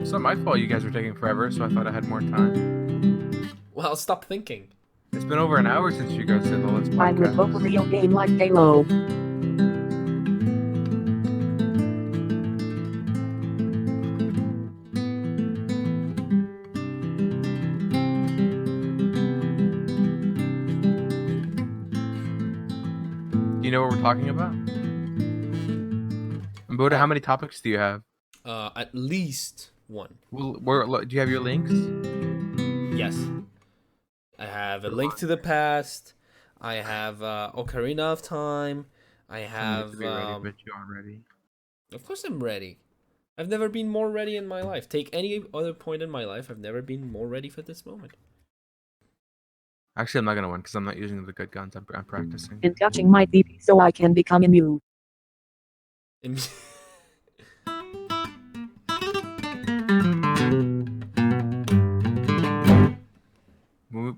It's not my fault you guys are taking forever, so I thought I had more time. Well, stop thinking. It's been over an hour since you guys did the Let's I would love a podcast. real game like Halo. Do you know what we're talking about? And Buddha, how many topics do you have? At least one. Do you have your links? Yes. I have a link to the past. I have Ocarina of Time. I I need have. to be ready, but you aren't ready. Of course, I'm ready. I've never been more ready in my life. Take any other point in my life, I've never been more ready for this moment. Actually, I'm not gonna win because I'm not using the good guns. I'm practicing. And touching my PP so I can become immune.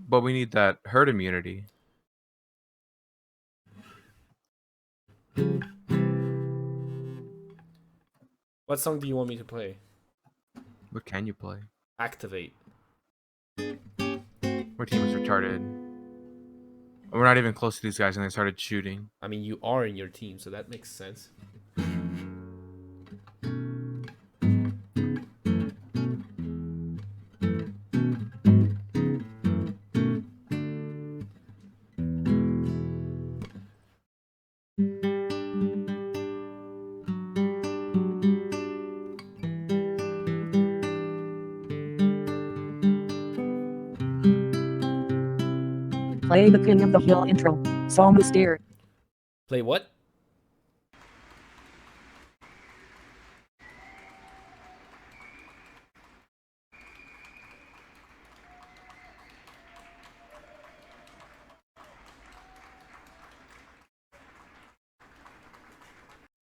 But we need that herd immunity. What song do you want me to play? What can you play? Activate. Our team is retarded. We're not even close to these guys, and they started shooting. I mean, you are in your team, so that makes sense. Play the King of the Hill intro. So mysterious. Play what?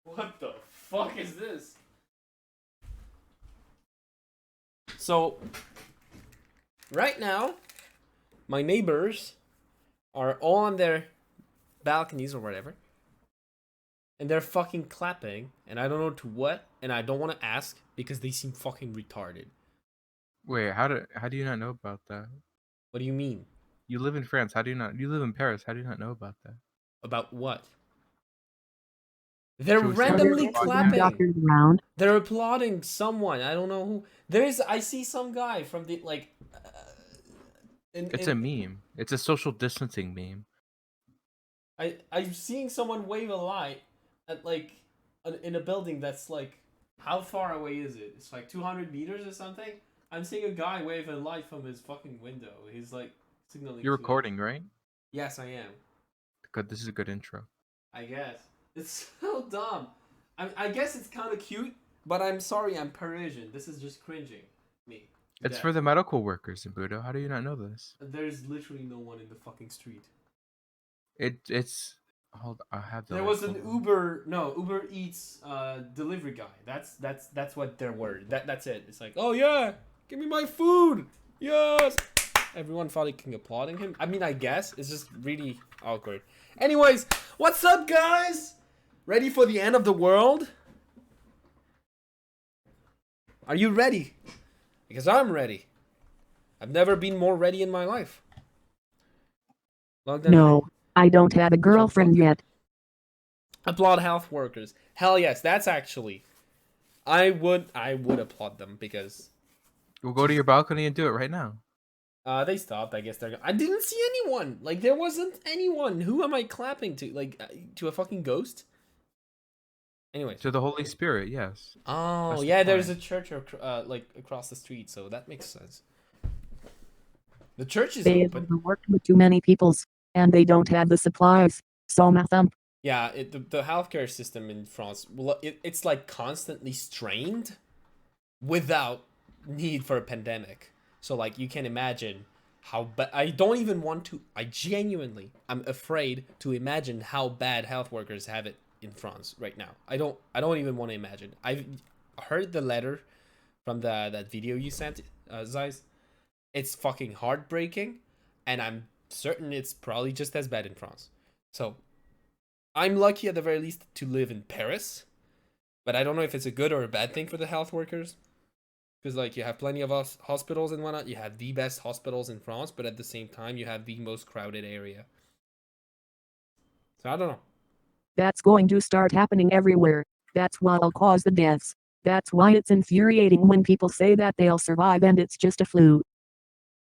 What the fuck is this? So, right now, my neighbors are all on their balconies or whatever, and they're fucking clapping, and I don't know to what, and I don't want to ask because they seem fucking retarded. Wait, how do you not know about that? What do you mean? You live in France. How do you not? You live in Paris. How do you not know about that? About what? They're Should we start randomly the podcast? clapping. Around. They're applauding someone. I don't know who. I see some guy from the like. It's a meme. It's a social distancing meme. I'm seeing someone wave a light at like in a building that's like, how far away is it? It's like 200 meters or something. I'm seeing a guy wave a light from his fucking window. He's like signaling. You're to recording, right? Yes, I am. Good. This is a good intro. I guess it's so dumb. I guess it's kind of cute, but I'm sorry, I'm Parisian. This is just cringing me. It's for the medical workers in Budo. How do you not know this? There's literally no one in the fucking street. It's. Hold. I have the. There was an Uber Eats delivery guy. That's what their word. That's it. It's like, oh yeah, give me my food. Yes. Everyone fucking applauding him. I mean, I guess it's just really awkward. Anyways, what's up, guys? Ready for the end of the world? Are you ready? Because I'm ready. I've never been more ready in my life. No, I don't have a girlfriend yet. Applaud health workers. Hell yes, that's actually. I would applaud them because. We'll go to your balcony and do it right now. They stopped. I guess they're. I didn't see anyone. Like there wasn't anyone. Who am I clapping to? Like to a fucking ghost? Anyway. To the Holy Spirit, yes. Oh yeah, there's a church like across the street, so that makes sense. The church is They open. have worked with too many peoples, and they don't have the supplies. So thump. Yeah, the healthcare system in France, well, it's like constantly strained, without need for a pandemic. So like you can imagine how bad. I don't even want to. I'm afraid to imagine how bad health workers have it in France right now. I don't even want to imagine. I've heard the letter from that video you sent, Zeiss. It's fucking heartbreaking, and I'm certain it's probably just as bad in France. So I'm lucky at the very least to live in Paris, but I don't know if it's a good or a bad thing for the health workers. Because like you have plenty of hospitals and whatnot. You have the best hospitals in France, but at the same time you have the most crowded area. So I don't know. That's going to start happening everywhere. That's what'll cause the deaths. That's why it's infuriating when people say that they'll survive and it's just a flu.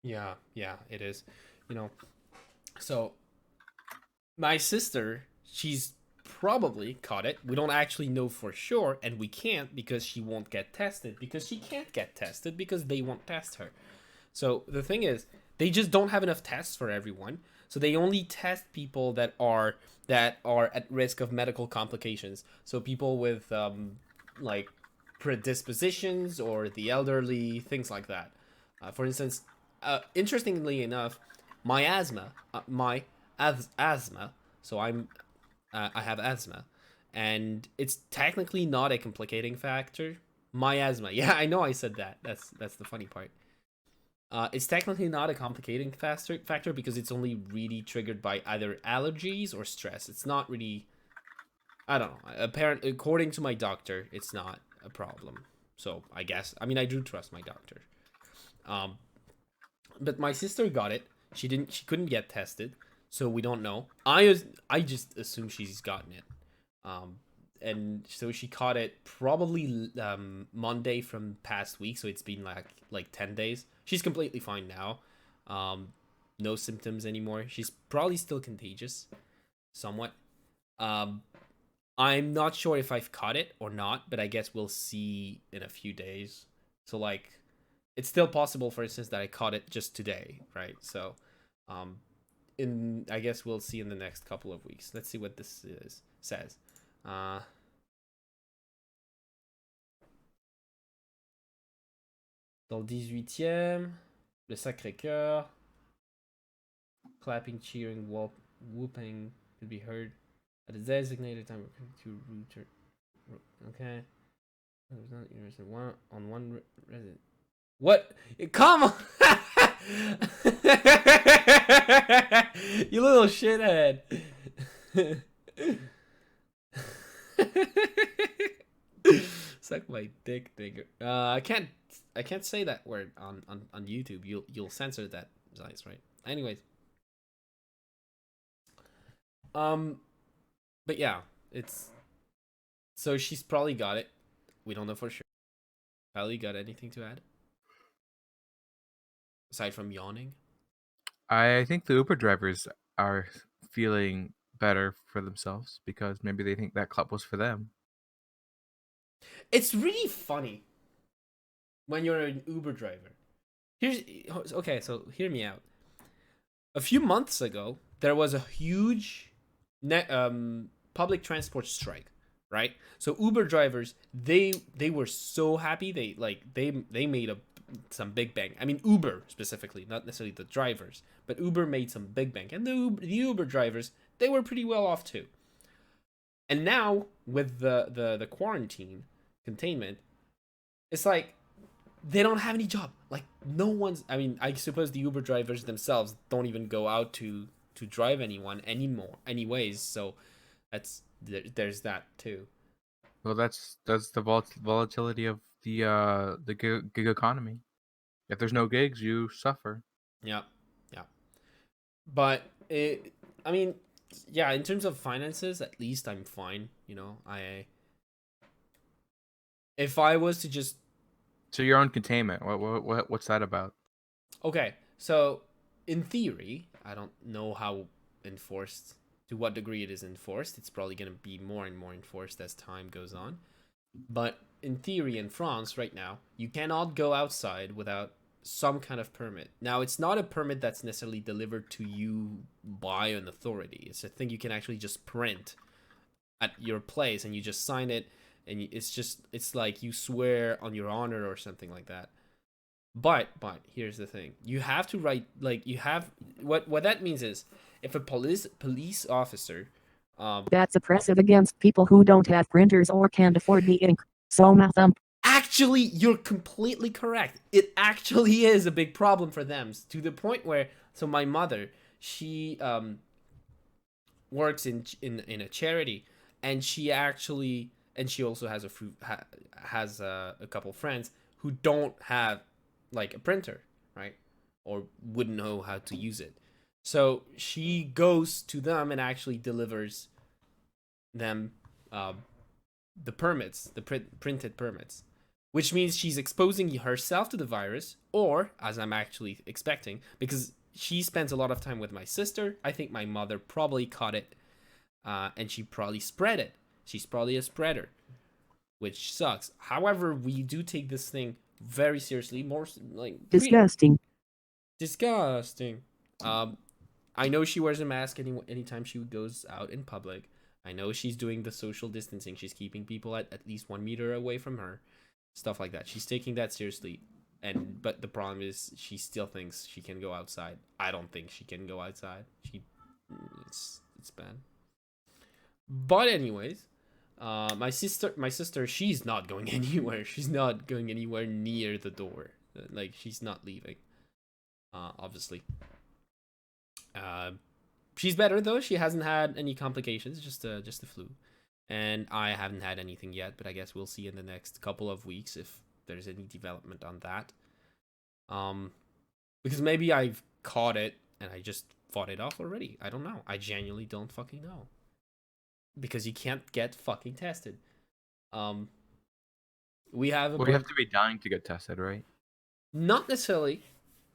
Yeah, it is. You know, so my sister, she's probably caught it. We don't actually know for sure, and we can't because she won't get tested. Because she can't get tested because they won't test her. So the thing is, they just don't have enough tests for everyone. So they only test people that are at risk of medical complications. So people with like predispositions or the elderly, things like that. For instance, interestingly enough, my asthma. So I have asthma, and it's technically not a complicating factor. My asthma. Yeah, I know I said that. That's the funny part. It's technically not a complicating factor because it's only really triggered by either allergies or stress. It's not really, I don't know. According to my doctor, it's not a problem. So I guess, I mean, I do trust my doctor. Um, but my sister got it. She couldn't get tested, so we don't know. I just assume she's gotten it. Um, and so she caught it probably Monday from past week, so it's been like 10 days. She's completely fine now. No symptoms anymore. She's probably still contagious somewhat. Um, I'm not sure if I've caught it or not, but I guess we'll see in a few days. So like it's still possible, for instance, that I caught it just today, right? So in I guess we'll see in the next couple of weeks. Let's see what this says. Dans le 18e, le Sacré-Cœur, clapping, cheering, whooping could be heard at a designated time to router. Okay. On one resident. What? Come on! You little shithead. Suck my dick, nigger. I can't say that word on YouTube. You'll censor that, Zeiss, right? Anyways. But yeah, it's so she's probably got it. We don't know for sure. Kylie, got anything to add? Aside from yawning? I think the Uber drivers are feeling better for themselves because maybe they think that club was for them. It's really funny when you're an Uber driver. Okay, so hear me out. A few months ago, there was a huge public transport strike, right? So Uber drivers, they were so happy. They made some big bang. I mean, Uber specifically, not necessarily the drivers, but Uber made some big bang, and the Uber drivers, they were pretty well off too. And now with the quarantine containment, it's like they don't have any job. Like no one's. I mean, I suppose the Uber drivers themselves don't even go out to drive anyone anymore, anyways. So there's that too. Well, that's the volatility of the gig economy. If there's no gigs, you suffer. Yeah, yeah. But I mean, yeah. In terms of finances, at least I'm fine. You know, if I was to just So your own containment. What's that about? okay, so in theory, I don't know how enforced, to what degree it is enforced. It's probably going to be more and more enforced as time goes on. But in theory, in France right now, you cannot go outside without some kind of permit. Now, it's not a permit that's necessarily delivered to you by an authority. It's a thing you can actually just print at your place and you just sign it, and it's like you swear on your honor or something like that. But here's the thing: you have to write, like, you have what that means is if a police officer That's oppressive against people who don't have printers or can't afford the ink. So thump. actually, you're completely correct. It actually is a big problem for them, to the point where, so my mother, she works in a charity, and she also has has a couple friends who don't have like a printer, right? Or wouldn't know how to use it. So she goes to them and actually delivers them the permits, the printed permits, which means she's exposing herself to the virus, or as I'm actually expecting, because she spends a lot of time with my sister. I think my mother probably caught it, and she probably spread it. She's probably a spreader, which sucks. However, we do take this thing very seriously. More like Disgusting. Disgusting. I know she wears a mask anytime she goes out in public. I know she's doing the social distancing. She's keeping people at least 1 meter away from her. Stuff like that. She's taking that seriously. But the problem is she still thinks she can go outside. I don't think she can go outside. It's bad. But anyways, my sister, she's not going anywhere. She's not going anywhere near the door. Like, she's not leaving. Obviously. She's better though. She hasn't had any complications, just the flu, and I haven't had anything yet. But I guess we'll see in the next couple of weeks if there's any development on that. Because maybe I've caught it and I just fought it off already. I don't know. I genuinely don't fucking know. Because you can't get fucking tested. We have Well, you have to be dying to get tested, right? not necessarily.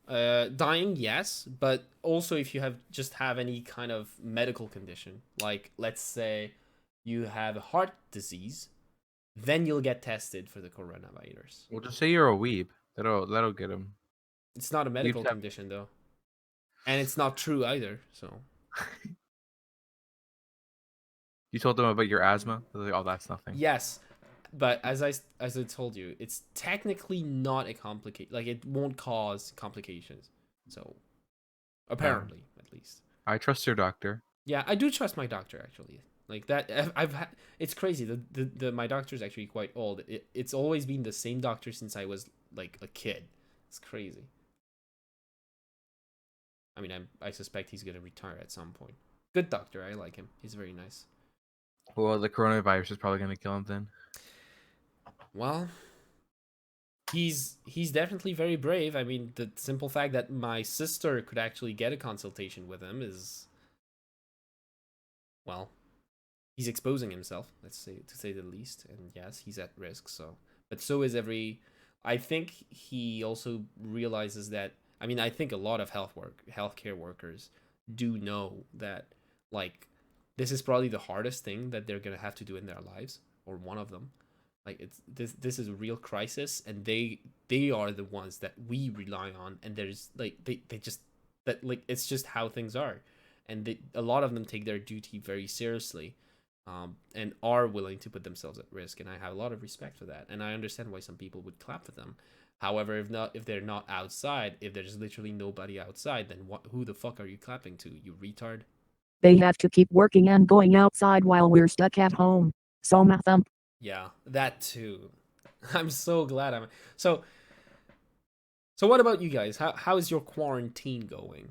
Dying, yes, but also if you have any kind of medical condition, like let's say you have a heart disease, then you'll get tested for the coronavirus. Well, just say you're a weeb. That'll get him. It's not a medical condition though, and it's not true either. So You told them about your asthma. They're like, oh, that's nothing. yes, but as I told you, it's technically not a complicate. Like, it won't cause complications. So apparently, at least. I trust your doctor. Yeah, I do trust my doctor actually. Like that, I've had. It's crazy. The my doctor is actually quite old. It's always been the same doctor since I was like a kid. It's crazy. I mean, I suspect he's gonna retire at some point. Good doctor. I like him. He's very nice. Well, the coronavirus is probably gonna kill him then. Well, he's definitely very brave. I mean, the simple fact that my sister could actually get a consultation with him is, well, he's exposing himself, to say the least. And yes, he's at risk. So, but so is every. I think he also realizes that. I mean, I think a lot of healthcare workers do know that, like, this is probably the hardest thing that they're gonna have to do in their lives, or one of them. Like, it's this is a real crisis, and they are the ones that we rely on, and there's like they just that like it's just how things are, and a lot of them take their duty very seriously, and are willing to put themselves at risk, and I have a lot of respect for that, and I understand why some people would clap for them. However, if they're not outside, if there's literally nobody outside, then who the fuck are you clapping to, you retard? They have to keep working and going outside while we're stuck at home. So my thumb. Yeah, that too. I'm so glad so what about you guys? How is your quarantine going?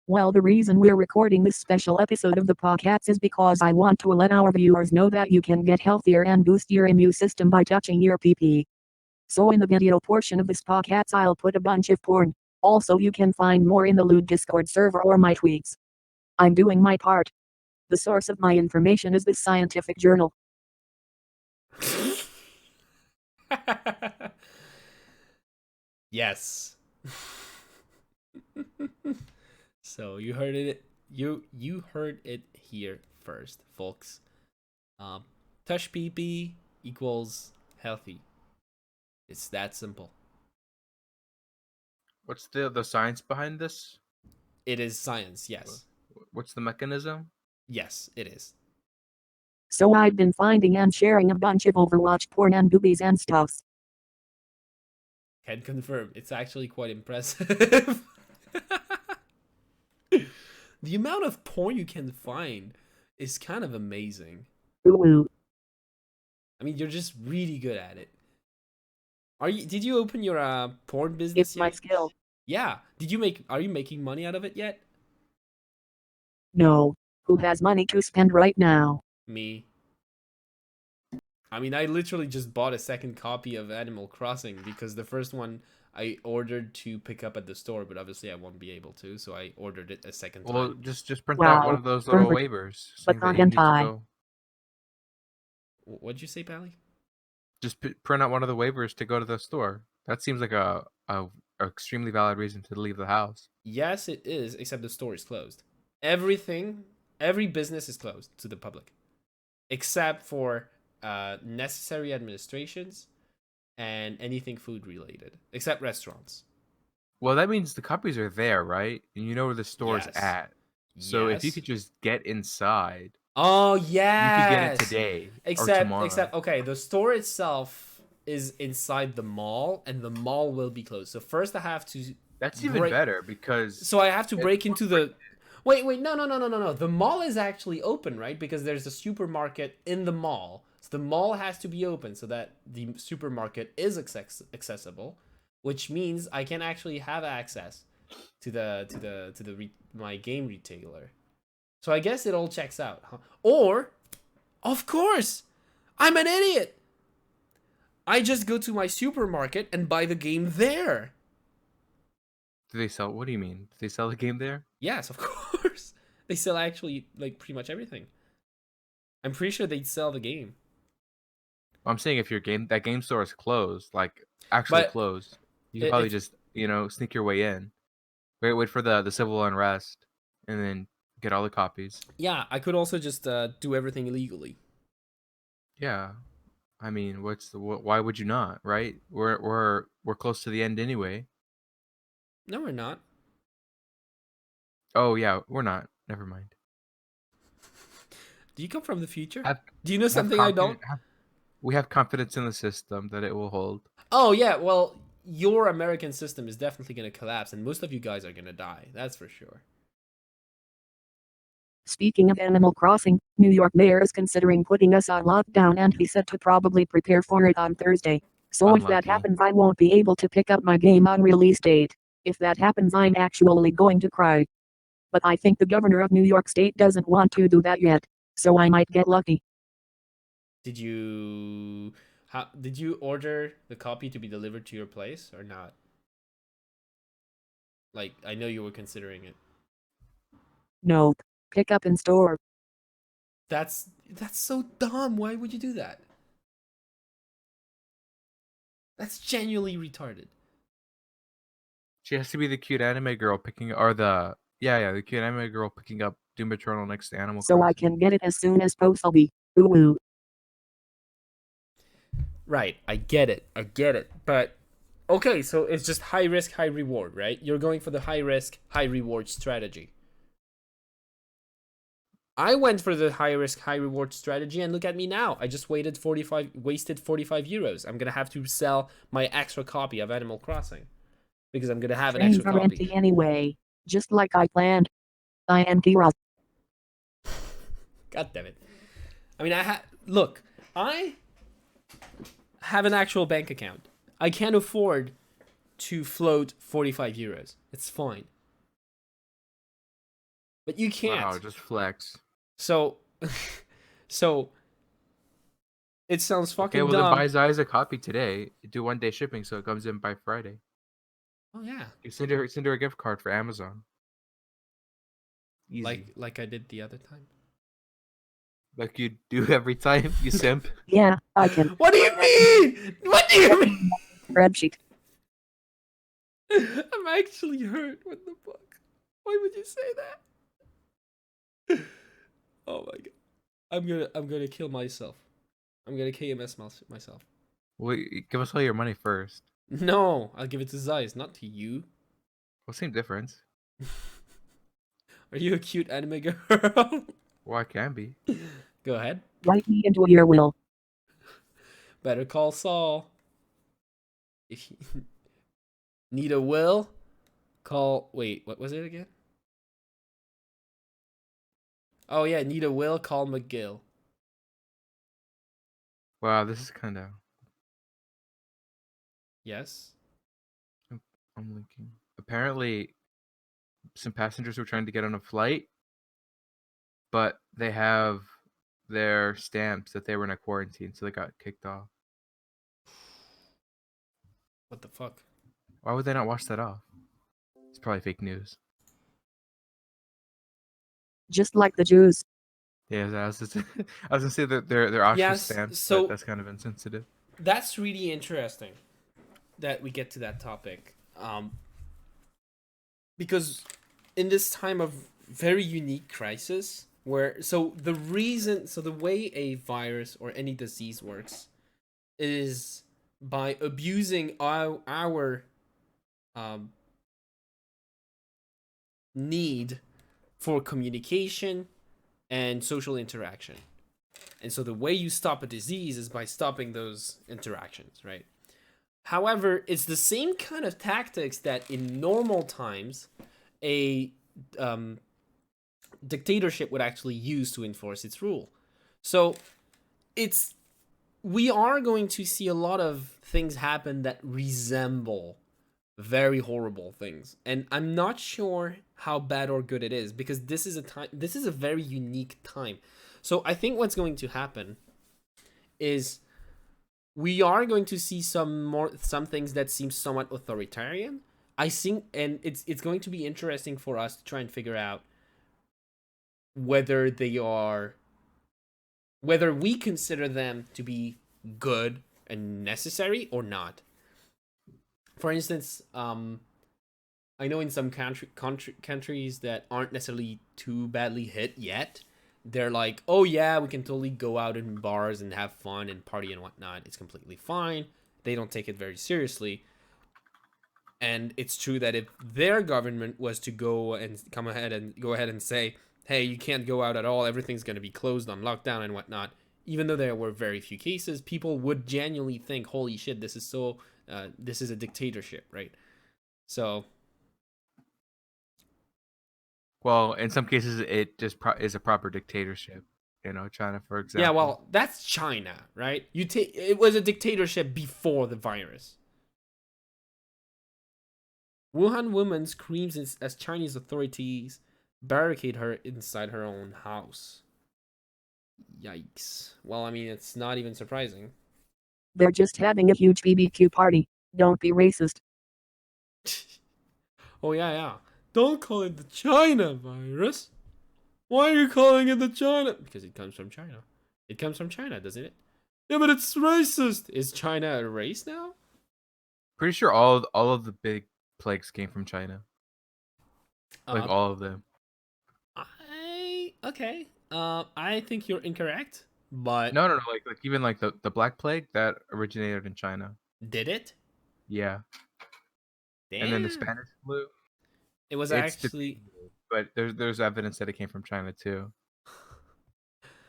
Well, the reason we're recording this special episode of the Pawcats is because I want to let our viewers know that you can get healthier and boost your immune system by touching your pee-pee. So in the video portion of this Pawcats I'll put a bunch of porn. Also you can find more in the lewd Discord server or my tweets. I'm doing my part. The source of my information is this scientific journal. Yes. So you heard it. You heard it here first, folks. Touch PP equals healthy. It's that simple. What's the science behind this? It is science, yes. What's the mechanism? Yes, it is. So I've been finding and sharing a bunch of Overwatch porn and boobies and stuffs. Can confirm. It's actually quite impressive. The amount of porn you can find is kind of amazing. Ooh. I mean, you're just really good at it. Did you open your porn business It's yet? my skill. Yeah. Are you making money out of it yet? No. Who has money to spend right now? Me. I mean, I literally just bought a second copy of Animal Crossing because the first one I ordered to pick up at the store, but obviously I won't be able to, so I ordered it a second Well, time. just print out one Wow. of those little Perfect. waivers But saying that not you need to hentai. go. What'd you say, Pally? Just print out one of the waivers to go to the store. That seems like a extremely valid reason to leave the house. Yes, it is, except the store is closed. Every business is closed to the public, except for necessary administrations and anything food related, except restaurants. Well, that means the copies are there, right? And you know where the store's Yes. at. So if you Yes. could just get inside, Oh, you could get it yes. today or Except tomorrow. okay, the store itself is inside the mall and the mall will be closed. So first I have to That's even break better because so I have to it's break more into the Wait, no. The mall is actually open, right? Because there's a supermarket in the mall. So the mall has to be open so that the supermarket is accessible, which means I can actually have access to my game retailer. So I guess it all checks out, huh? Or, of course, I'm an idiot. I just go to my supermarket and buy the game there. Do they sell? What do you mean? Do they sell the game there? Yes, of course. They sell actually like pretty much everything. I'm pretty sure they'd sell the game. I'm saying if your game store is closed, like actually But closed, you could probably if just sneak your way in. Wait for the civil unrest, and then get all the copies. yeah, I could also just do everything illegally. Yeah, I mean, why would you not? Right? We're close to the end anyway. No, we're not. Oh yeah, we're not. Never mind. Do you come from the future? Have Do you know have something I don't? confidence. We have confidence in the system that it will hold. Oh yeah, well, your American system is definitely gonna collapse, and most of you guys are gonna die. That's for sure. Speaking of Animal Crossing, New York Mayor is considering putting us on lockdown and he said to probably prepare for it on Thursday. So if that Unlucky. happens, I won't be able to pick up my game on release date. If that happens, I'm actually going to cry. But I think the governor of New York State doesn't want to do that yet. So I might get lucky. Did you did you order the copy to be delivered to your place or not? Like I know you were considering it. Nope. Pick up in store. That's so dumb. Why would you do that? That's genuinely retarded. She has to be the cute anime girl picking, or the cute anime girl picking up Doom Eternal next to Animal So I Crossing. can get it as soon as possible. Ooh, ooh. Right, I get it. But okay, so it's just high risk, high reward, right? You're going for the high risk, high reward strategy. I went for the high risk, high reward strategy, and look at me now. I just wasted 45 euros. I'm gonna have to sell my extra copy of Animal Crossing because I'm gonna have an Trains extra are copy. empty anyway. Just like I planned. I am Kira. God damn it! I mean, look. I have an actual bank account. I can't afford to float 45 euros. It's fine. But you can't. Wow, just flex. So, so it sounds Okay, fucking well then dumb. buy Zai's a copy today. Do 1 day shipping so it comes in by Friday. Oh yeah, You send her a gift card for Amazon. Easy. like I did the other time. Like you do every time, you simp. Yeah, I can. What do you mean? What do you mean? Spreadsheet. I'm actually hurt. What the fuck? Why would you say that? Oh my god. I'm gonna kill myself. I'm gonna KMS myself. Wait, give us all your money first. No, I'll give it to Zeiss, not to you. Well, same difference. Are you a cute anime girl? Well, I can be. Go ahead. Write me into your will. Better call Saul. If you need a will, call. Wait, what was it again? Oh yeah, need a will, call McGill. Wow, this is kind of. Yes. I'm linking. Apparently, some passengers were trying to get on a flight, but they have their stamps that they were in a quarantine, so they got kicked off. What the fuck? Why would they not wash that off? It's probably fake news. Just like the Jews. Yeah, I was just, I was gonna say that they're Auschwitz Yes, stamps, so- but that's kind of insensitive. That's really interesting that we get to that topic. Because in this time of very unique crisis, the way a virus or any disease works is by abusing our need for communication and social interaction. And so the way you stop a disease is by stopping those interactions, right? However, it's the same kind of tactics that in normal times a dictatorship would actually use to enforce its rule. So we are going to see a lot of things happen that resemble very horrible things. And I'm not sure how bad or good it is, because this is a very unique time. So I think what's going to happen is we are going to see some things that seem somewhat authoritarian. I think, and it's going to be interesting for us to try and figure out whether we consider them to be good and necessary or not. For instance, I know in some countries that aren't necessarily too badly hit yet, they're like, oh yeah, we can totally go out in bars and have fun and party and whatnot. It's completely fine. They don't take it very seriously. And it's true that if their government was to go ahead and say, hey, you can't go out at all, everything's going to be closed on lockdown and whatnot, even though there were very few cases, people would genuinely think, holy shit, this is a dictatorship, right? So, Well, in some cases, it just is a proper dictatorship. China, for example. yeah, well, that's China, right? It was a dictatorship before the virus. Wuhan woman screams as Chinese authorities barricade her inside her own house. Yikes. Well, I mean, it's not even surprising. They're just having a huge BBQ party. Don't be racist. Oh, yeah. Don't call it the China virus. Why are you calling it the China? Because it comes from China. It comes from China, doesn't it? Yeah, but it's racist. Is China a race now? Pretty sure all of the big plagues came from China. Like all of them. Okay. I think you're incorrect, but No. Like even like the Black Plague that originated in China. did it? Yeah. Damn. And then the Spanish flu. It was It's actually. But there's evidence that it came from China too.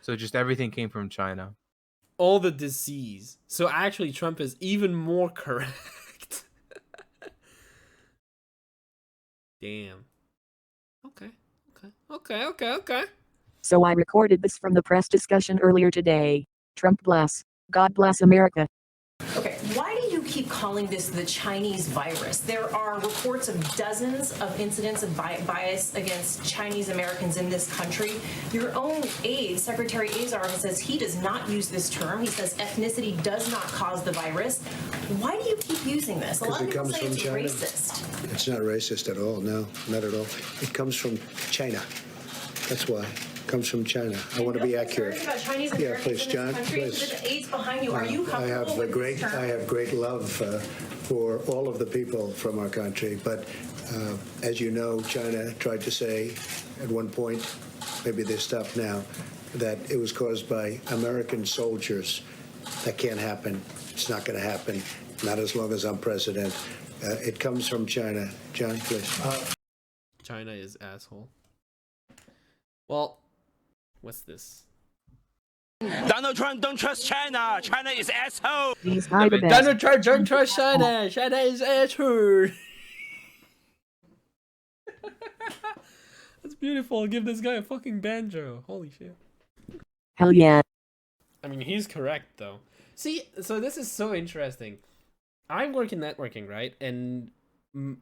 So just everything came from China. All the disease. So actually, Trump is even more correct. Damn. Okay. So I recorded this from the press discussion earlier today. Trump bless. God bless America. Okay, why do you keep calling this the Chinese virus? There are reports of dozens of incidents of bias against Chinese Americans in this country. Your own aide, Secretary Azar, says he does not use this term. He says ethnicity does not cause the virus. Why do you keep using this? A lot of people say it's racist. It's not racist at all. No, not at all. It comes from China. That's why. Comes from China. I want to be accurate. About Chinese Americans please, in John. this country. Please. The aides behind you. Are you comfortable with this term? I have great love for all of the people from our country. But as you know, China tried to say at one point, maybe they stopped now, that it was caused by American soldiers. That can't happen. It's not going to happen. Not as long as I'm president. It comes from China. John, please. China is asshole. Well, what's this? Donald Trump don't trust China. China is asshole. He's high the best. Donald Trump don't trust China. China is asshole. That's beautiful. Give this guy a fucking banjo. Holy shit. Hell yeah. I mean, he's correct though. See, so this is so interesting. I work in networking, right? And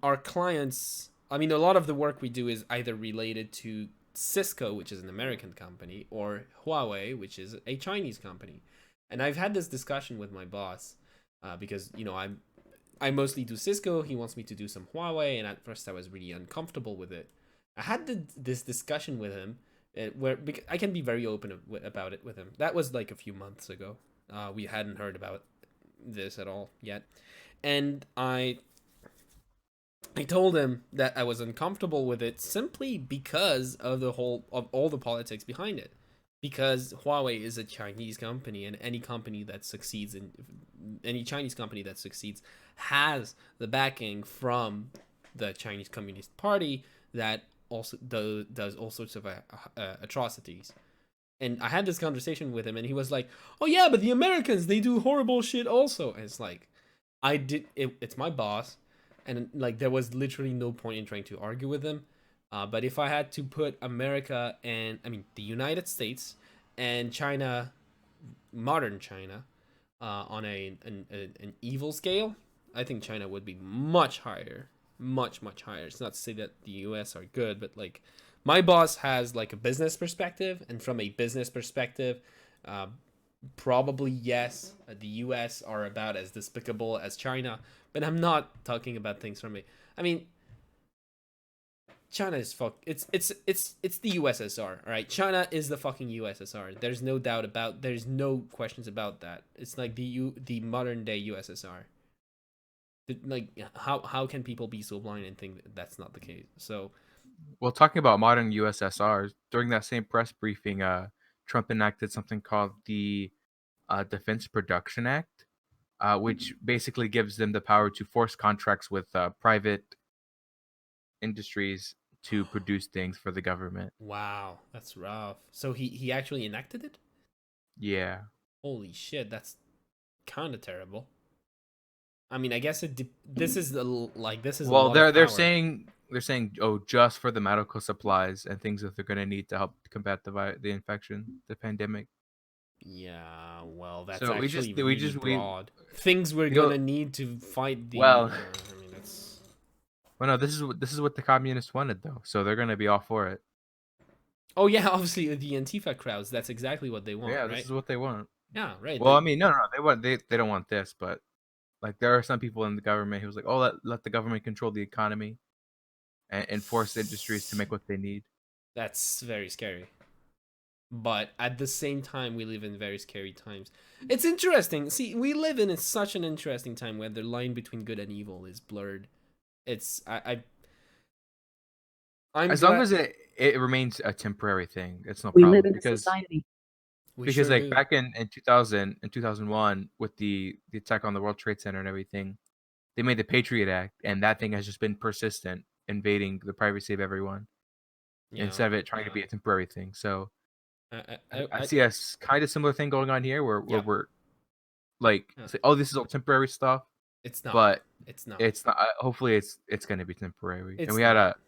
our clients, I mean, a lot of the work we do is either related to Cisco, which is an American company, or Huawei, which is a Chinese company. And I've had this discussion with my boss because I mostly do Cisco. He wants me to do some Huawei, and at first I was really uncomfortable with it. I had this discussion with him because I can be very open about it with him. That was like a few months ago. We hadn't heard about this at all yet, and I told him that I was uncomfortable with it simply because of all the politics behind it. Because Huawei is a Chinese company, and any Chinese company that succeeds has the backing from the Chinese Communist Party that also does all sorts of atrocities. And I had this conversation with him, and he was like, "Oh yeah, but the Americans, they do horrible shit also." And it's like, it's my boss, and like there was literally no point in trying to argue with him. But if I had to put America and the United States and China, modern China, on an evil scale, I think China would be much higher, much higher. It's not to say that the U.S. are good, but like my boss has like a business perspective, and from a business perspective, probably yes, the U.S. are about as despicable as China. But I'm not talking about things from China is it's the USSR, all right? China is the fucking USSR. There's no doubt about. There's no questions about that. It's like the modern day USSR. Like how can people be so blind and think that that's not the case? So, Well, talking about modern USSR, during that same press briefing, Trump enacted something called the Defense Production Act, which basically gives them the power to force contracts with private industries to produce things for the government. wow, that's rough. So he actually enacted it? Yeah. Holy shit, that's kind of terrible. I mean, I guess this is a lot of They're power. saying just for the medical supplies and things that they're going to need to help combat the infection, the pandemic. Yeah, well, that's So actually we really just broad. Things we're you know, gonna need to fight the. well, I mean, that's. well, no, this is what the communists wanted though, so they're going to be all for it. Oh yeah, obviously the Antifa crowds. That's exactly what they want, Yeah, right? this is what they want. Yeah, right. Well, I mean, no, they don't want this, but like there are some people in the government who's like, oh, let the government control the economy and force industries to make what they need. That's very scary. But at the same time, we live in very scary times. It's interesting. See, we live in such an interesting time where the line between good and evil is blurred. It's I'm As glad long as it remains a temporary thing, it's no We problem live in a because society. we because sure like do. back in 2000 and 2001 with the attack on the World Trade Center and everything, they made the Patriot Act, and that thing has just been persistent, invading the privacy of everyone Yeah. instead of it trying to be a temporary thing. So I I see a kind of similar thing going on here where Yeah. we're like, Yeah. say, oh, this is all temporary stuff, It's not. but It's not. it's not. Hopefully, it's going to be temporary, and It's we not. gotta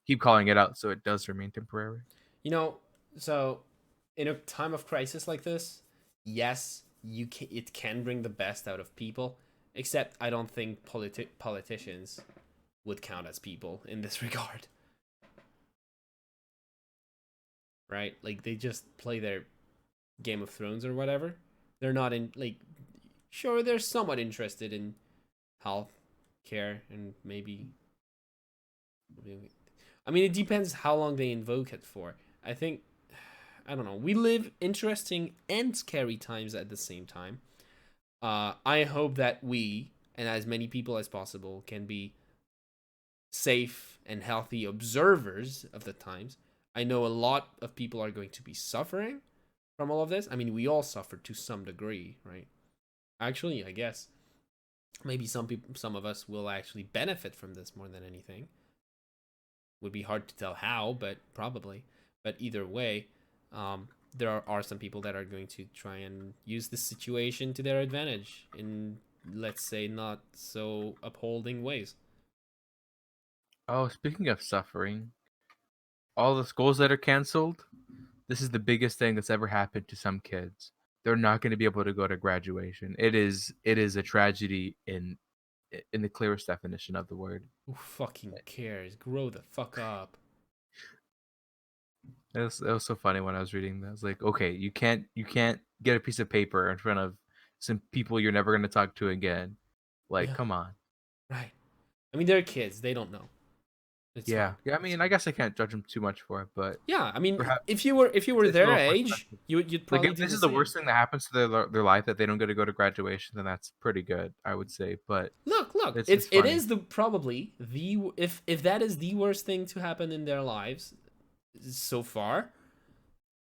keep calling it out so it does remain temporary. So in a time of crisis like this, yes, it can bring the best out of people. Except I don't think politicians would count as people in this regard. Right? Like they just play their Game of Thrones or whatever. They're not in sure they're somewhat interested in health care and maybe I mean it depends how long they invoke it for. I think I don't know. We live interesting and scary times at the same time. I hope that we and as many people as possible can be safe and healthy observers of the times. I know a lot of people are going to be suffering from all of this. I mean, we all suffer to some degree, right? Actually, I guess maybe some of us will actually benefit from this more than anything. Would be hard to tell how, but probably. But either way, there are some people that are going to try and use this situation to their advantage in, let's say, not so upholding ways. Oh, speaking of suffering, all the schools that are canceled, this is the biggest thing that's ever happened to some kids. They're not going to be able to go to graduation. It is a tragedy in the clearest definition of the word. Who fucking cares? Grow the fuck up. It was so funny when I was reading that. I was like, okay, you can't get a piece of paper in front of some people you're never gonna talk to again. Like, Yeah, come on. right. I mean, they're kids; they don't know. It's Yeah, fine. yeah. I It's mean, I fine. guess I can't judge them too much for it, but Yeah, I mean, perhaps if you were it's a their little age, perspective. you'd Like, probably if do this the is the same. worst thing that happens to their life that they don't get to go to graduation, then that's pretty good, I would say. But Look, it's it funny. is the probably the if that is the worst thing to happen in their lives so far,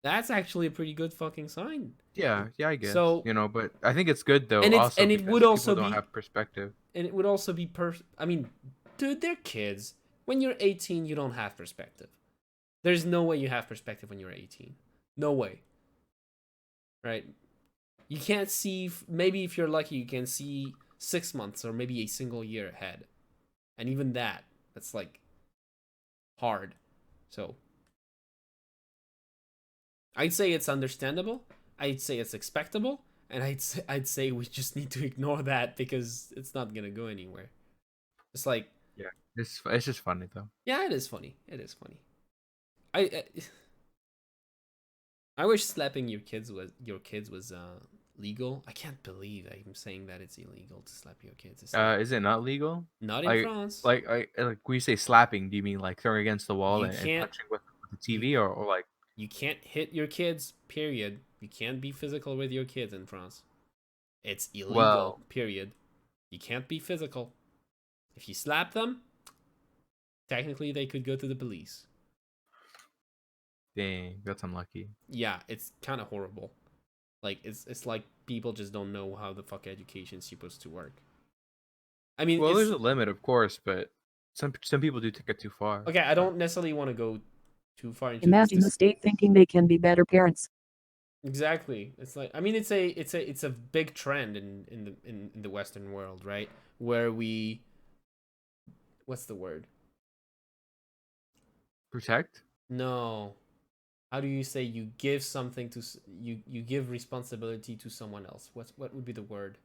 that's actually a pretty good fucking sign. Yeah, yeah, I guess. So, But I think it's good though, and it's also and it would because people also don't be have perspective. and it would also be I mean, dude, they're kids. When you're 18, you don't have perspective. There's no way you have perspective when you're 18. No way. Right? You can't see, maybe if you're lucky, you can see 6 months or maybe a single year ahead. And even that's like hard. So, I'd say it's understandable. I'd say it's expectable. And I'd say we just need to ignore that because it's not gonna go anywhere. It's like, Yeah, it's just funny though. yeah, it is funny. It is funny. I I wish slapping your kids was legal. I can't believe I'm saying that it's illegal to slap your kids. It's like Is it not legal? not in Like, France. like when you say slapping, do you mean like throwing against the wall You and can't punching with the you TV, or like? you can't hit your kids. Period. You can't be physical with your kids in France. It's illegal. Well, Period. You can't be physical. If you slap them, technically they could go to the police. dang, that's unlucky. Yeah, it's kind of horrible. Like it's like people just don't know how the fuck education's supposed to work. I mean, Well, there's it's a limit, of course, but some people do take it too far. okay. I don't necessarily want to go too far into Imagine the this. state thinking they can be better parents. Exactly. It's like, I mean, it's a big trend in the Western world, right? Where we, what's the word? Protect? No. How do you say you give something to you give responsibility to someone else? What would be the word?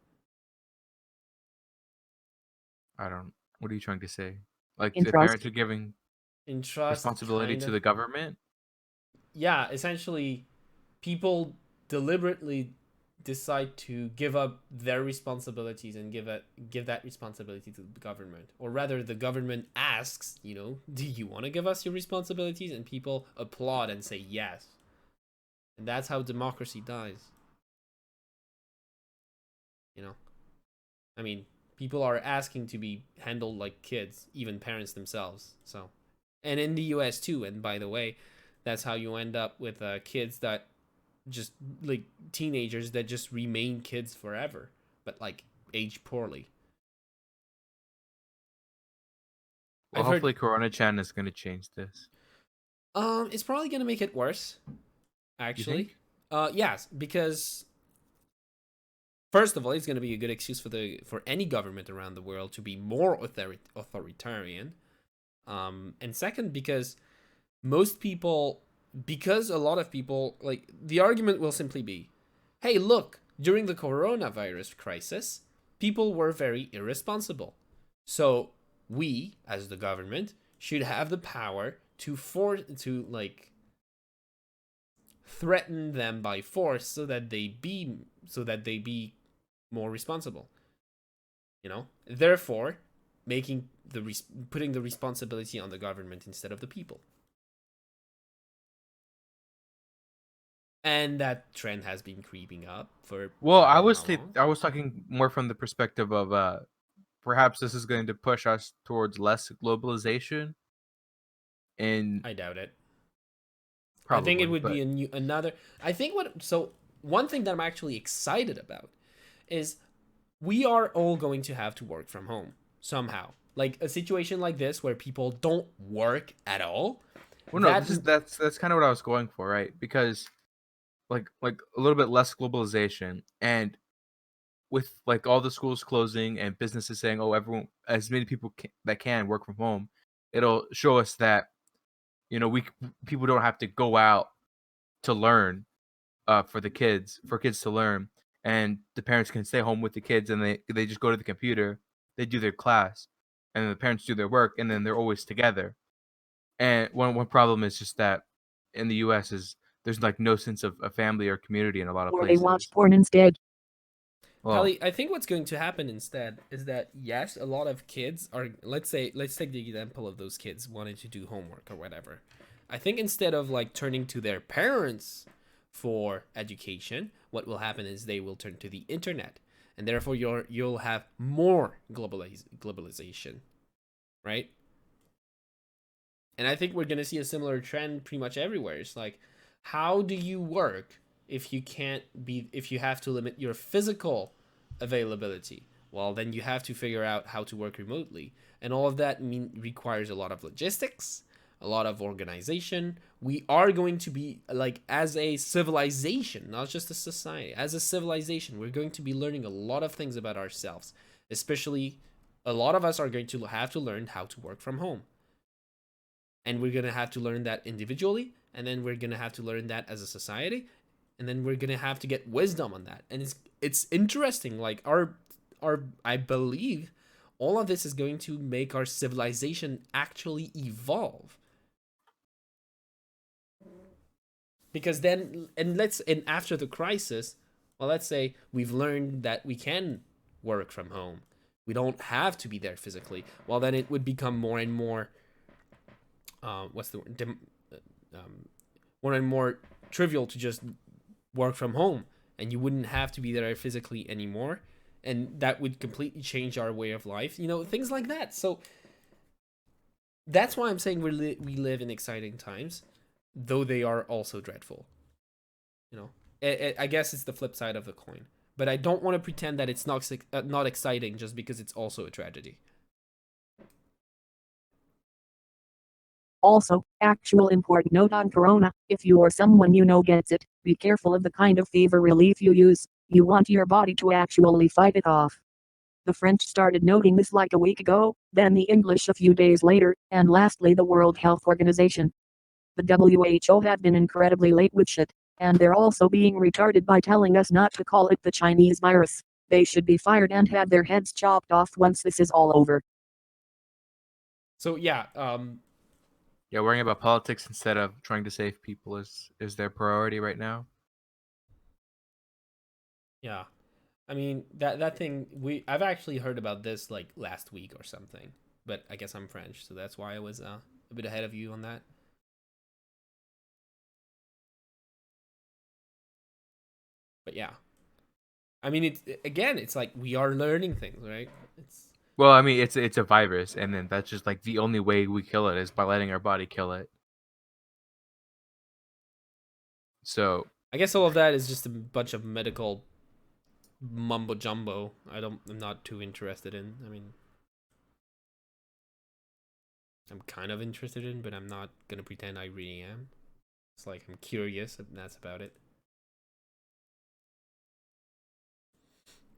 I don't. What are you trying to say? Like In the trust. parents are giving Entrust, responsibility kind to of. the government? Yeah, essentially, people deliberately decide to give up their responsibilities and give that responsibility to the government, or rather the government asks, do you want to give us your responsibilities, and people applaud and say yes, and that's how democracy dies. you know I mean, people are asking to be handled like kids, even parents themselves. So, and in the US too, and by the way, that's how you end up with kids that just like teenagers that just remain kids forever, but like age poorly. Well, I've heard hopefully Corona Chan is going to change this. it's probably gonna make it worse, You actually. think? Yes, because first of all, it's gonna be a good excuse for any government around the world to be more authoritarian. And second, because a lot of people, like, the argument will simply be, hey, look, during the coronavirus crisis, people were very irresponsible. So we, as the government, should have the power to threaten them by force so that they be more responsible. Therefore, making putting the responsibility on the government instead of the people. And that trend has been creeping up for Well, I don't know how long. I was talking more from the perspective of perhaps this is going to push us towards less globalization, and I doubt it. I think it probably, would but be another. I think one thing that I'm actually excited about is we are all going to have to work from home somehow. Like a situation like this where people don't work at all. well, no, That that's kind of what I was going for, right? Because like a little bit less globalization, and with like all the schools closing and businesses saying, "Oh, everyone, as many people that can work from home," it'll show us that we people don't have to go out to learn for kids to learn, and the parents can stay home with the kids, and they just go to the computer, they do their class, and the parents do their work, and then they're always together. And one problem is just that in the U.S. is there's like no sense of a family or community in a lot of Or they watch places. porn instead. Well, Pally, I think what's going to happen instead is that yes, a lot of kids are, let's take the example of those kids wanting to do homework or whatever. I think instead of like turning to their parents for education, what will happen is they will turn to the internet, and therefore you'll have more globalization, right? And I think we're gonna see a similar trend pretty much everywhere. It's like, how do you work if you have to limit your physical availability? Well, then you have to figure out how to work remotely, and all of that requires a lot of logistics, a lot of organization. We are going to be like, as a civilization, not just a society, as a civilization, we're going to be learning a lot of things about ourselves. Especially, a lot of us are going to have to learn how to work from home. And we're going to have to learn that individually, and then we're going to have to learn that as a society, and then we're going to have to get wisdom on that. And it's interesting, like our I believe all of this is going to make our civilization actually evolve. Because then, and after the crisis, well, let's say we've learned that we can work from home. We don't have to be there physically. Well, then it would become more and more what's the word? More and more trivial to just work from home, and you wouldn't have to be there physically anymore, and that would completely change our way of life. Things like that. So that's why I'm saying we live in exciting times, though they are also dreadful. I guess it's the flip side of the coin. But I don't want to pretend that it's not exciting just because it's also a tragedy. Also, actual important note on corona, if you or someone you know gets it, be careful of the kind of fever relief you use. You want your body to actually fight it off. The French started noting this like a week ago, then the English a few days later, and lastly the World Health Organization. The WHO have been incredibly late with shit, and they're also being retarded by telling us not to call it the Chinese virus. They should be fired and have their heads chopped off once this is all over. So yeah, yeah, worrying about politics instead of trying to save people is their priority right now. yeah. I mean, that thing, I've actually heard about this like last week or something, but I guess I'm French, so that's why I was a bit ahead of you on that. But yeah, I mean, it's like we are learning things, right? Well, I mean, it's a virus, and then that's just like the only way we kill it is by letting our body kill it. So I guess all of that is just a bunch of medical mumbo jumbo. I'm not too interested in. I mean, I'm kind of interested in, but I'm not gonna pretend I really am. It's like I'm curious, and that's about it.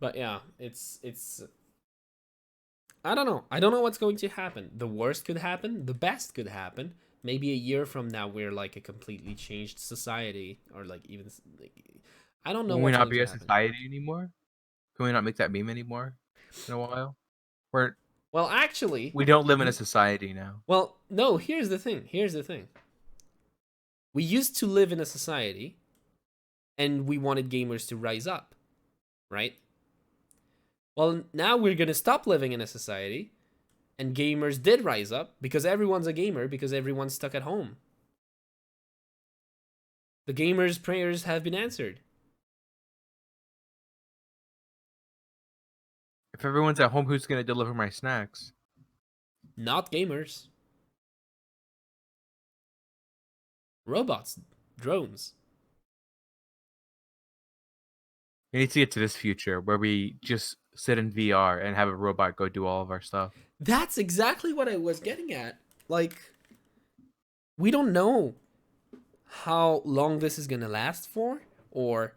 But yeah, it's I don't know. I don't know what's going to happen. The worst could happen. The best could happen. Maybe a year from now, we're like a completely changed society, or like even like, I don't know can we what's not going be to a happen. society anymore? Can we not make that meme anymore in a while? Well, actually, We don't live in a society now. well, no. Here's the thing. We used to live in a society, and we wanted gamers to rise up, right? Well, now we're gonna stop living in a society, and gamers did rise up because everyone's a gamer because everyone's stuck at home. The gamers' prayers have been answered. If everyone's at home, who's gonna deliver my snacks? Not gamers. Robots, drones. We need to get to this future where we just sit in VR and have a robot go do all of our stuff. That's exactly what I was getting at. Like, we don't know how long this is gonna last for, or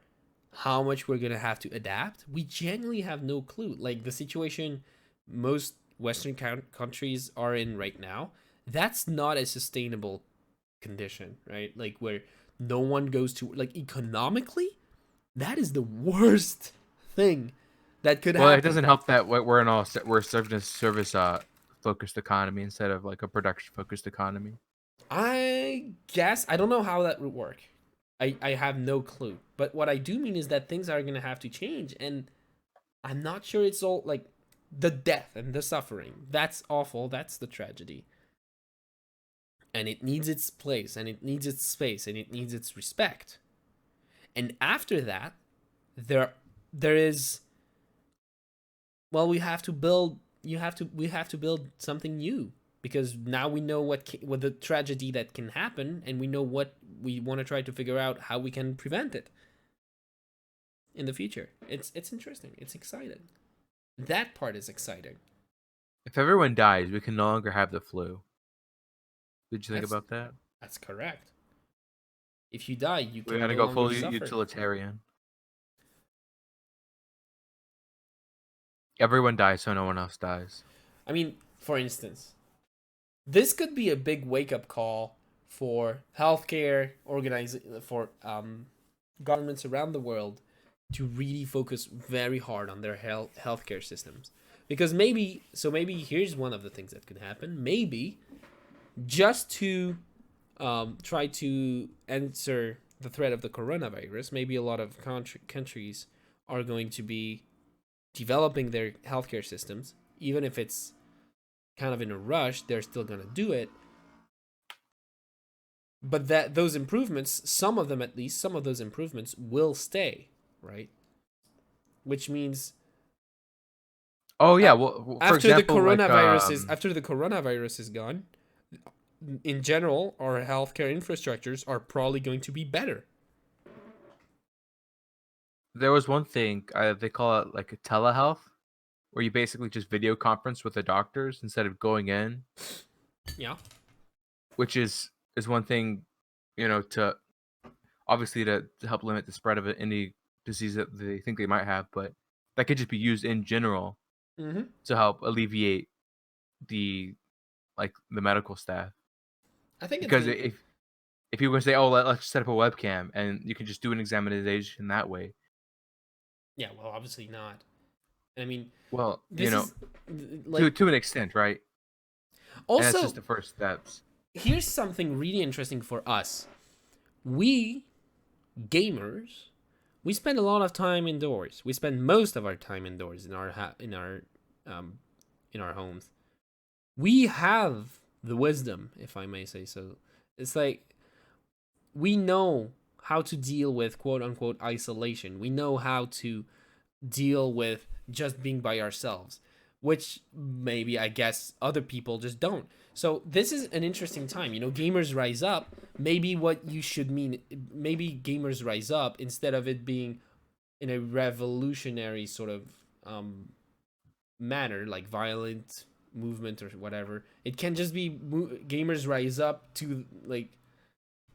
how much we're gonna have to adapt. We genuinely have no clue. Like, the situation most Western countries are in right now, that's not a sustainable condition, right? Like, where no one goes to, like, economically, that is the worst thing that could Well, happen. it doesn't help that we're serving a service focused economy instead of like a production focused economy. I guess I don't know how that would work. I have no clue. But what I do mean is that things are gonna have to change, and I'm not sure it's all like the death and the suffering. That's awful. That's the tragedy. And it needs its place, and it needs its space, and it needs its respect. And after that, there is, well, we have to build. We have to build something new, because now we know what the tragedy that can happen, and we know what we want to try to figure out how we can prevent it in the future. It's interesting. It's exciting. That part is exciting. If everyone dies, we can no longer have the flu. Did you think That's about that? That's correct. If you die, you We can gotta no go longer fully suffer. utilitarian. Everyone dies, so no one else dies. I mean, for instance, this could be a big wake up call for healthcare for governments around the world to really focus very hard on their healthcare systems. Because maybe here's one of the things that could happen. Maybe just to try to answer the threat of the coronavirus, maybe a lot of countries are going to be developing their healthcare systems, even if it's kind of in a rush, they're still going to do it. But that those improvements, some of them at least, some of those improvements will stay, right? Which means Oh yeah, well, for after the example, like coronavirus is gone, in general, our healthcare infrastructures are probably going to be better. there was one thing they call it like a telehealth, where you basically just video conference with the doctors instead of going in, Yeah. which is one thing, to obviously to help limit the spread of any disease that they think they might have, but that could just be used in general Mm-hmm. to help alleviate the the medical staff. I think it's Because gonna. if you were to say, oh, let's set up a webcam and you can just do an examination that way. Yeah. Well, obviously not. I mean, Well, this is like to an extent, right? And that's also just the first steps. here's something really interesting for us. We gamers, we spend a lot of time indoors. We spend most of our time indoors in our um in our homes. We have the wisdom, if I may say so. It's like we know how to deal with quote unquote isolation. We know how to deal with just being by ourselves, which maybe I guess other people just don't. So this is an interesting time. Gamers rise up. Maybe what you should mean, maybe gamers rise up instead of it being in a revolutionary sort of manner, like violent movement or whatever. It can just be gamers rise up to like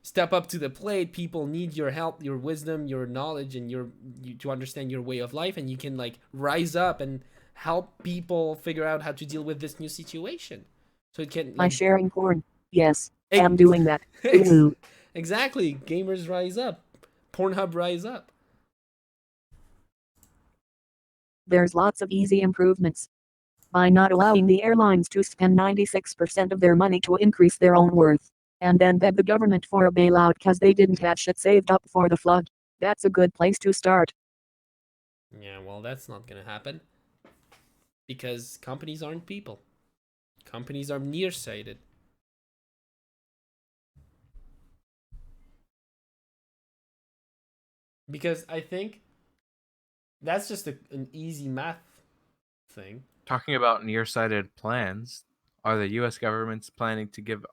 step up to the plate. People need your help, your wisdom, your knowledge, and you to understand your way of life, and you can like rise up and help people figure out how to deal with this new situation. So it can By like sharing porn. Yes, am doing that. Ooh. exactly, gamers rise up, Pornhub rise up. There's lots of easy improvements. By not allowing the airlines to spend 96% of their money to increase their own worth, and then beg the government for a bailout because they didn't have shit saved up for the flood. That's a good place to start. Yeah, well, that's not gonna happen because companies aren't people. Companies are nearsighted. Because I think that's just an easy math thing. Talking about nearsighted plans, are the U.S. government's planning to give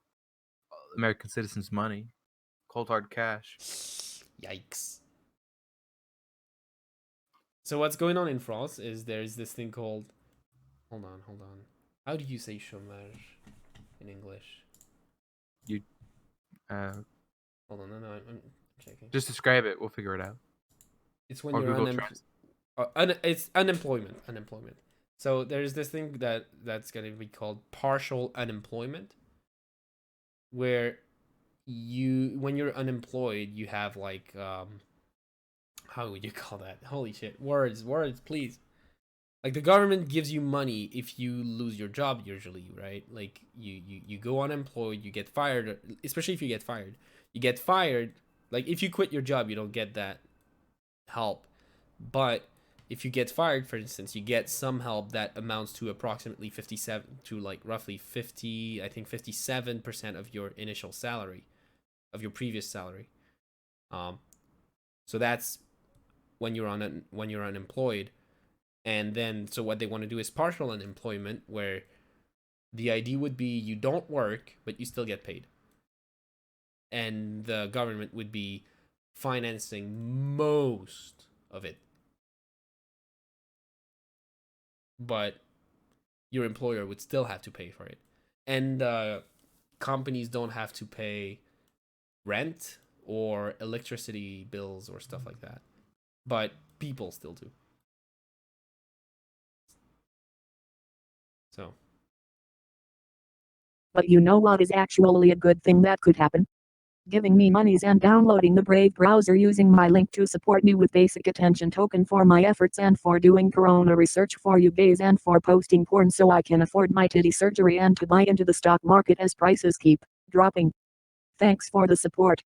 American citizens money, cold hard cash? Yikes. So what's going on in France is there's this thing called. Hold on. How do you say chômage in English? You Hold on, no, I'm checking. just describe it. We'll figure it out. It's when Or you're Google Translate. it's unemployment. So there's this thing that's gonna be called partial unemployment, where when you're unemployed, you have like how would you call that? Holy shit, words, please. Like the government gives you money if you lose your job usually, right? Like you go unemployed, you get fired, especially if you get fired. You get fired, like if you quit your job, you don't get that help. But if you get fired, for instance, you get some help that amounts to approximately 57 to like roughly 50, I think 57% of your initial salary, of your previous salary. So that's when you're unemployed. And then, so what they want to do is partial unemployment, where the idea would be you don't work, but you still get paid. And the government would be financing most of it. But your employer would still have to pay for it. And companies don't have to pay rent or electricity bills or stuff like that. But people still do. So. But you know what is actually a good thing that could happen? Giving me monies and downloading the Brave browser using my link to support me with basic attention token for my efforts and for doing corona research for you guys and for posting porn so I can afford my titty surgery and to buy into the stock market as prices keep dropping. Thanks for the support.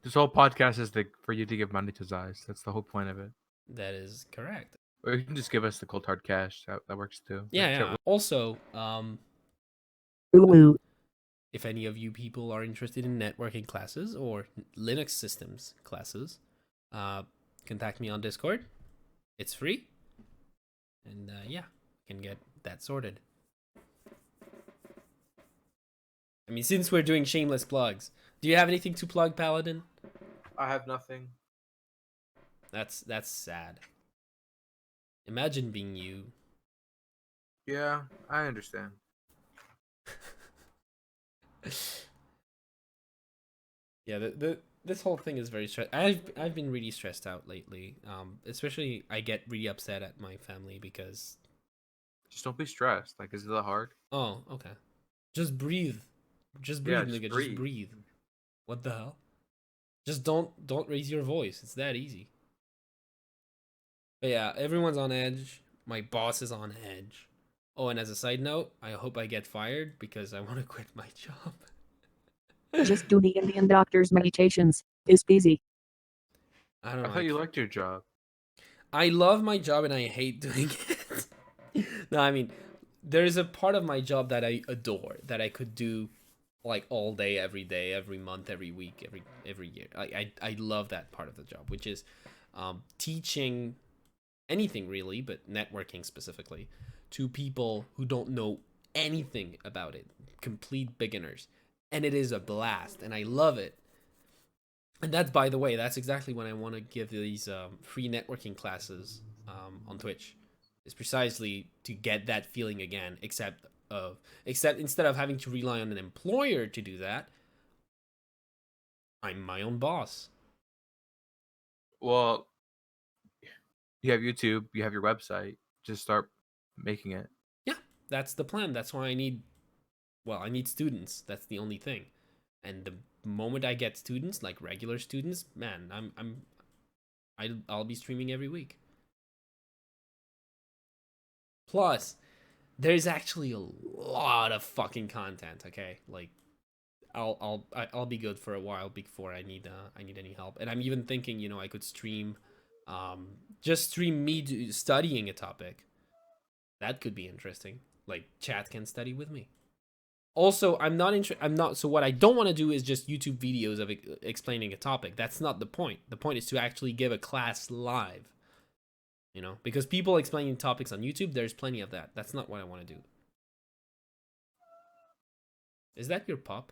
This whole podcast is for you to give money to Zeiss. That's the whole point of it. That is correct. Or you can just give us the cold hard cash. That works too. Yeah. Also, Ooh. if any of you people are interested in networking classes or Linux systems classes, contact me on Discord. It's free. And yeah, can get that sorted. I mean, since we're doing shameless plugs, do you have anything to plug, Paladin? I have nothing. That's sad. Imagine being you. Yeah, I understand. Yeah, this whole thing is very stressed. I've been really stressed out lately. Especially I get really upset at my family because. Just don't be stressed. Like, is it that hard? Oh, okay. Just breathe. Just breathe, Yeah, nigga. Just breathe. What the hell? Just don't raise your voice. It's that easy. But yeah, everyone's on edge. My boss is on edge. Oh, and as a side note, I hope I get fired because I want to quit my job. Just do the Indian doctor's meditations. It's easy. I don't know. I thought you liked your job. I love my job and I hate doing it. No, I mean, there's a part of my job that I adore that I could do like all day, every month, every week, every year. I love that part of the job, which is teaching anything really, but networking specifically, to people who don't know anything about it, complete beginners. And it is a blast, and I love it. And that's, by the way, that's exactly when I want to give these free networking classes on Twitch. It's precisely to get that feeling again, except instead of having to rely on an employer to do that, I'm my own boss. Well, you have YouTube, you have your website. Just start making it. Yeah, that's the plan. That's why I need students. That's the only thing. And the moment I get students, like regular students, man, I'll be streaming every week. Plus, there's actually a lot of fucking content. Okay, like I'll be good for a while before I need any help. And I'm even thinking, I could stream, just stream me studying a topic. That could be interesting. Like chat can study with me. Also, so what I don't want to do is just YouTube videos of explaining a topic. That's not the point. The point is to actually give a class live. Because people explaining topics on YouTube, there's plenty of that. That's not what I want to do. Is that your pup?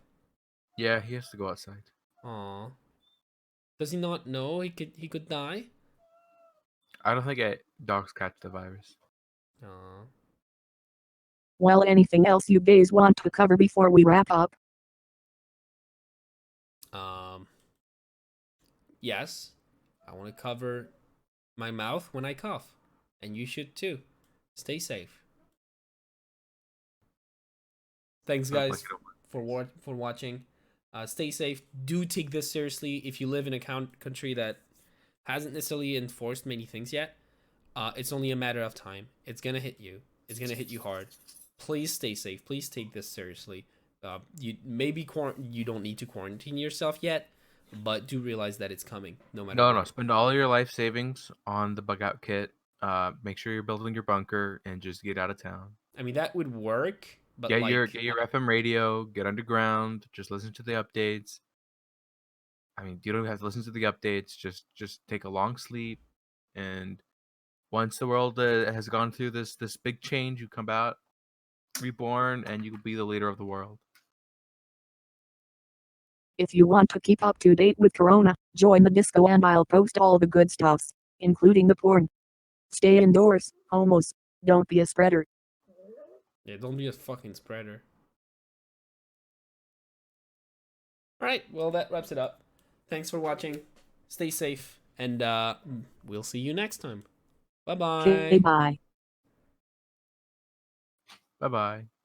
Yeah, he has to go outside. Aw. Does he not know he could die? I don't think dogs catch the virus. Aw. Well, anything else you guys want to cover before we wrap up? Yes. I want to cover my mouth when I cough. And you should too. Stay safe. Thanks, guys, for watching. Stay safe. Do take this seriously. If you live in a country that hasn't necessarily enforced many things yet, It's only a matter of time. It's gonna hit you. It's gonna hit you hard. Please stay safe. Please take this seriously. You maybe you don't need to quarantine yourself yet, but do realize that it's coming no matter No, what. no. Spend all your life savings on the bug out kit. Make sure you're building your bunker and just get out of town. I mean, that would work, but Get like, your FM radio. Get underground. Just listen to the updates. I mean, you don't have to listen to the updates. Just take a long sleep, and once the world has gone through this big change, you come out reborn, and you will be the leader of the world. If you want to keep up to date with Corona, join the disco and I'll post all the good stuffs, including the porn. Stay indoors, homos. Don't be a spreader. yeah, don't be a fucking spreader. All right, well, that wraps it up. Thanks for watching. Stay safe, and we'll see you next time. Bye bye. Okay, bye. Bye bye.